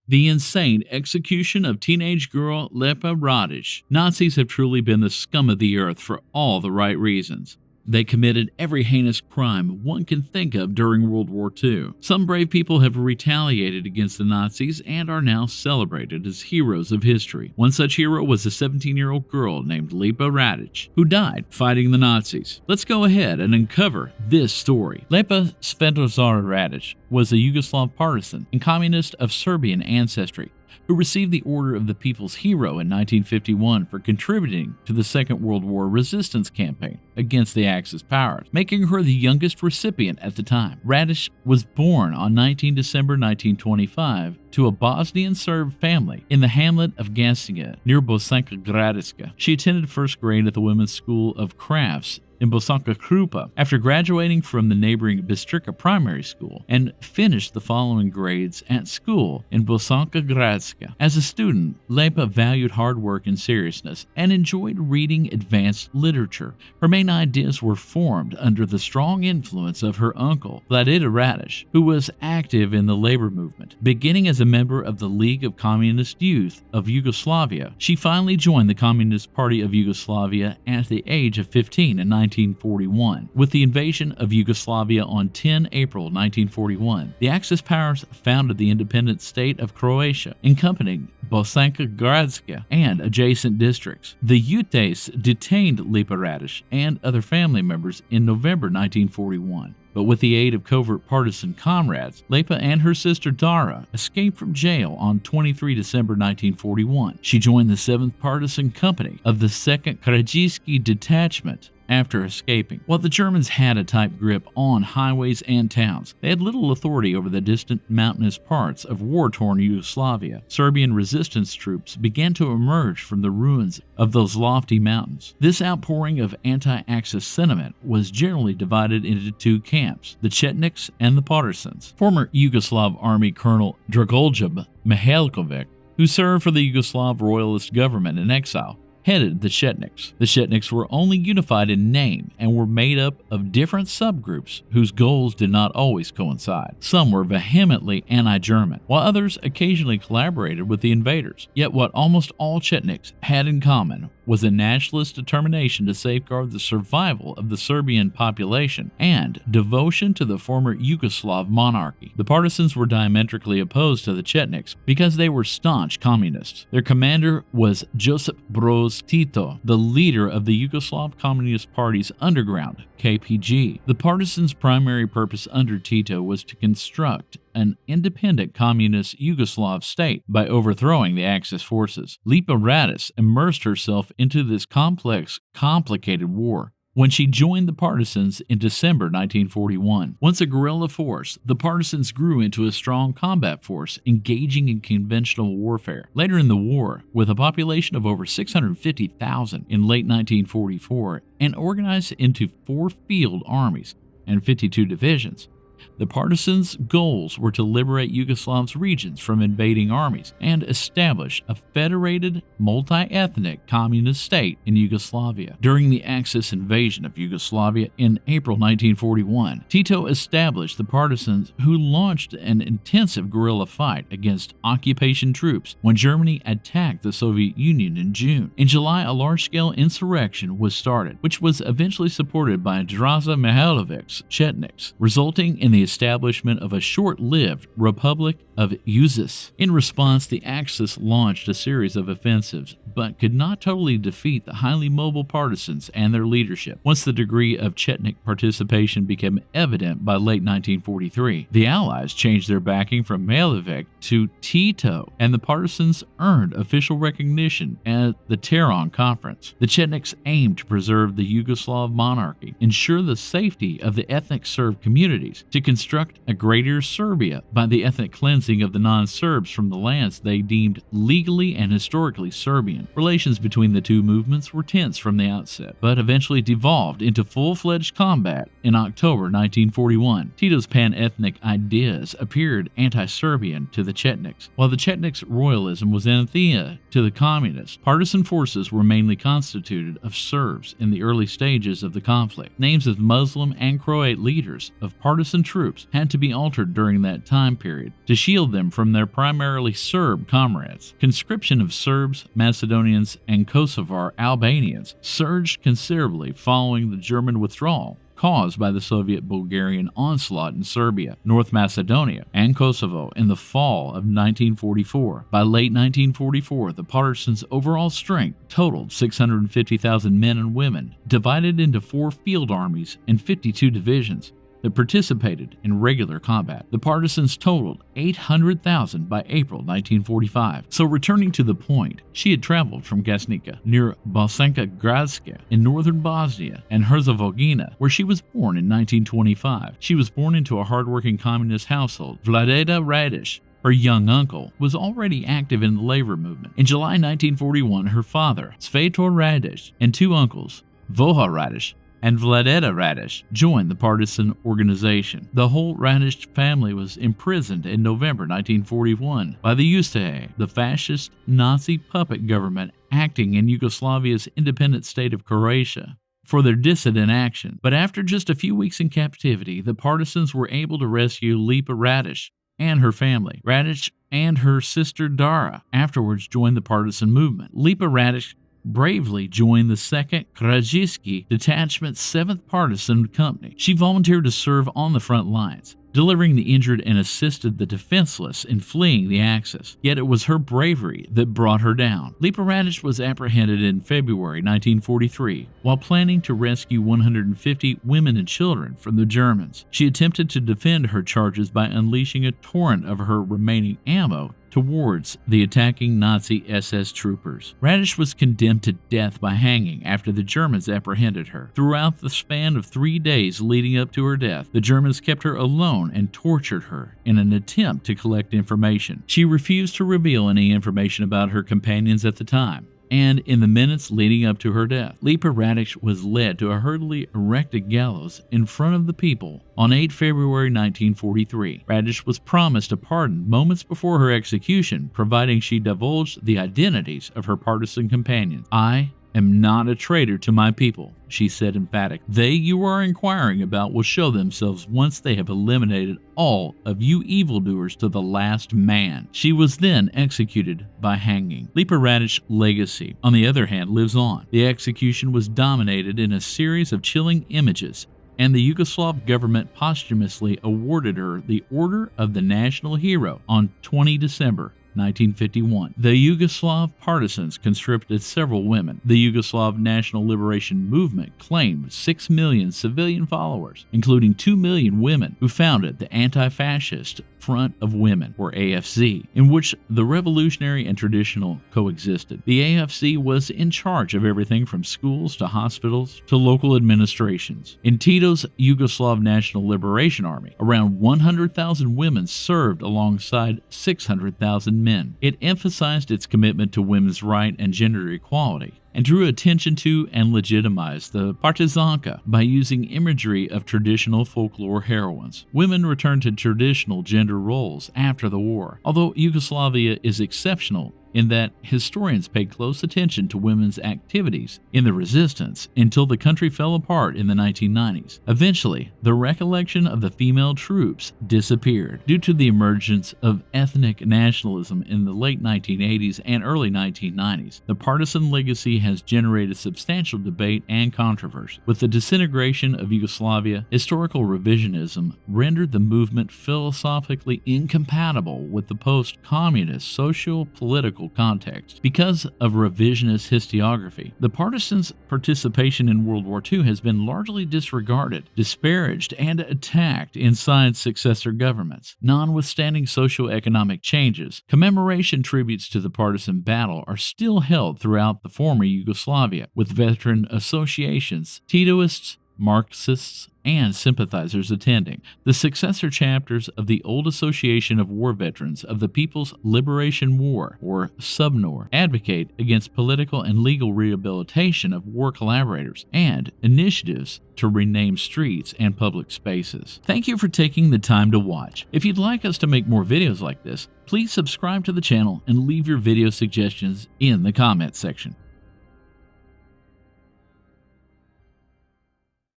The insane execution of teenage girl Lepa Radic. Nazis have truly been the scum of the earth for all the right reasons. They committed every heinous crime one can think of during World War II. Some brave people have retaliated against the Nazis and are now celebrated as heroes of history. One such hero was a 17-year-old girl named Lepa Radic, who died fighting the Nazis. Let's go ahead and uncover this story. Lepa Radic was a Yugoslav partisan and communist of Serbian ancestry, who received the Order of the People's Hero in 1951 for contributing to the Second World War resistance campaign against the Axis powers, making her the youngest recipient at the time. Radic was born on 19 December 1925 to a Bosnian Serb family in the hamlet of Gasinga near Bosanska Gradiska. She attended first grade at the Women's School of Crafts in Bosanska Krupa after graduating from the neighboring Bistrica Primary School, and finished the following grades at school in Bosanska Gradska. As a student, Lepa valued hard work and seriousness and enjoyed reading advanced literature. Her main ideas were formed under the strong influence of her uncle, Vladimir Radic, who was active in the labor movement. Beginning as a member of the League of Communist Youth of Yugoslavia, she finally joined the Communist Party of Yugoslavia at the age of 15 in 1941. With the invasion of Yugoslavia on 10 April 1941, the Axis powers founded the independent state of Croatia, encompassing Bosanska Gradska and adjacent districts. The Utes detained Lepa Radic and other family members in November 1941. But with the aid of covert partisan comrades, Lepa and her sister Dara escaped from jail on 23 December 1941. She joined the 7th Partisan Company of the 2nd Krajinski Detachment after escaping. While the Germans had a tight grip on highways and towns, they had little authority over the distant mountainous parts of war-torn Yugoslavia. Serbian resistance troops began to emerge from the ruins of those lofty mountains. This outpouring of anti-Axis sentiment was generally divided into two camps, the Chetniks and the Partisans. Former Yugoslav Army Colonel Dragoljub Mihajlovic, who served for the Yugoslav royalist government in exile, headed the Chetniks. The Chetniks were only unified in name and were made up of different subgroups whose goals did not always coincide. Some were vehemently anti-German, while others occasionally collaborated with the invaders. Yet what almost all Chetniks had in common was a nationalist determination to safeguard the survival of the Serbian population and devotion to the former Yugoslav monarchy. The partisans were diametrically opposed to the Chetniks because they were staunch communists. Their commander was Josip Broz Tito, the leader of the Yugoslav Communist Party's underground, KPG. The partisans' primary purpose under Tito was to construct an independent communist Yugoslav state by overthrowing the Axis forces. Lepa Radic immersed herself into this complicated war when she joined the partisans in December 1941. Once a guerrilla force, the partisans grew into a strong combat force engaging in conventional warfare. Later in the war, with a population of over 650,000 in late 1944 and organized into 4 field armies and 52 divisions, the partisans' goals were to liberate Yugoslav's regions from invading armies and establish a federated, multi-ethnic communist state in Yugoslavia. During the Axis invasion of Yugoslavia in April 1941, Tito established the partisans, who launched an intensive guerrilla fight against occupation troops when Germany attacked the Soviet Union in June. In July, a large-scale insurrection was started, which was eventually supported by Draza Mihajlovic's Chetniks, resulting in the establishment of a short-lived Republic of Uzis. In response, the Axis launched a series of offensives, but could not totally defeat the highly mobile partisans and their leadership. Once the degree of Chetnik participation became evident by late 1943, the Allies changed their backing from Mihajlovic to Tito, and the partisans earned official recognition at the Tehran Conference. The Chetniks aimed to preserve the Yugoslav monarchy, ensure the safety of the ethnic Serb communities, to construct a greater Serbia by the ethnic cleansing of the non-Serbs from the lands they deemed legally and historically Serbian. Relations between the two movements were tense from the outset, but eventually devolved into full-fledged combat in October 1941. Tito's pan-ethnic ideas appeared anti-Serbian to the Chetniks, while the Chetniks' royalism was anathema to the communists. Partisan forces were mainly constituted of Serbs in the early stages of the conflict. Names of Muslim and Croat leaders of partisan troops had to be altered during that time period to shield them from their primarily Serb comrades. Conscription of Serbs, Macedonians, and Kosovar Albanians surged considerably following the German withdrawal caused by the Soviet-Bulgarian onslaught in Serbia, North Macedonia, and Kosovo in the fall of 1944. By late 1944, the Partisans' overall strength totaled 650,000 men and women, divided into 4 field armies and 52 divisions that participated in regular combat. The Partisans totaled 800,000 by April 1945. So returning to the point, she had traveled from Gasnica, near Bosanska Gradska, in northern Bosnia and Herzegovina, where she was born in 1925. She was born into a hardworking communist household. Lepa Radic, her young uncle, was already active in the labor movement. In July 1941, her father, Svetor Radic, and 2 uncles, Voha Radic and Lepa Radic, joined the partisan organization. The whole Radic family was imprisoned in November 1941 by the WWII, the fascist Nazi puppet government acting in Yugoslavia's independent state of Croatia, for their dissident action. But after just a few weeks in captivity, the partisans were able to rescue Lepa Radic and her family. Radic and her sister Dara afterwards joined the partisan movement. Lepa Radic bravely joined the 2nd Krajewski Detachment's 7th Partisan Company. She volunteered to serve on the front lines, delivering the injured and assisted the defenseless in fleeing the Axis. Yet it was her bravery that brought her down. Lepa Radic was apprehended in February 1943 while planning to rescue 150 women and children from the Germans. She attempted to defend her charges by unleashing a torrent of her remaining ammo towards the attacking Nazi SS troopers. Radic was condemned to death by hanging after the Germans apprehended her. Throughout the span of 3 days leading up to her death, the Germans kept her alone and tortured her in an attempt to collect information. She refused to reveal any information about her companions at the time. And in the minutes leading up to her death, Lepa Radic was led to a hurriedly erected gallows in front of the people on 8 February 1943. Radic was promised a pardon moments before her execution, providing she divulged the identities of her partisan companions. "I am not a traitor to my people," she said emphatically. "They you are inquiring about will show themselves once they have eliminated all of you evildoers to the last man." She was then executed by hanging. Lepa Radic's legacy, on the other hand, lives on. The execution was dominated in a series of chilling images, and the Yugoslav government posthumously awarded her the Order of the National Hero on 20 December 1951. The Yugoslav partisans conscripted several women. The Yugoslav National Liberation Movement claimed 6 million civilian followers, including 2 million women, who founded the Anti-Fascist Front of Women, or AFC, in which the revolutionary and traditional coexisted. The AFC was in charge of everything from schools to hospitals to local administrations. In Tito's Yugoslav National Liberation Army, around 100,000 women served alongside 600,000 men. It emphasized its commitment to women's rights and gender equality, and drew attention to and legitimized the Partizanka by using imagery of traditional folklore heroines. Women returned to traditional gender roles after the war, although Yugoslavia is exceptional in that historians paid close attention to women's activities in the resistance until the country fell apart in the 1990s. Eventually, the recollection of the female troops disappeared due to the emergence of ethnic nationalism in the late 1980s and early 1990s. The partisan legacy has generated substantial debate and controversy. With the disintegration of Yugoslavia, historical revisionism rendered the movement philosophically incompatible with the post-communist socio-political context. Because of revisionist historiography, the partisans' participation in World War II has been largely disregarded, disparaged, and attacked inside successor governments. Notwithstanding socio-economic changes, commemoration tributes to the partisan battle are still held throughout the former Yugoslavia, with veteran associations, Titoists, Marxists, and sympathizers attending. The successor chapters of the old Association of War Veterans of the People's Liberation War, or SUBNOR, advocate against political and legal rehabilitation of war collaborators and initiatives to rename streets and public spaces. Thank you for taking the time to watch. If you'd like us to make more videos like this, please subscribe to the channel and leave your video suggestions in the comments section.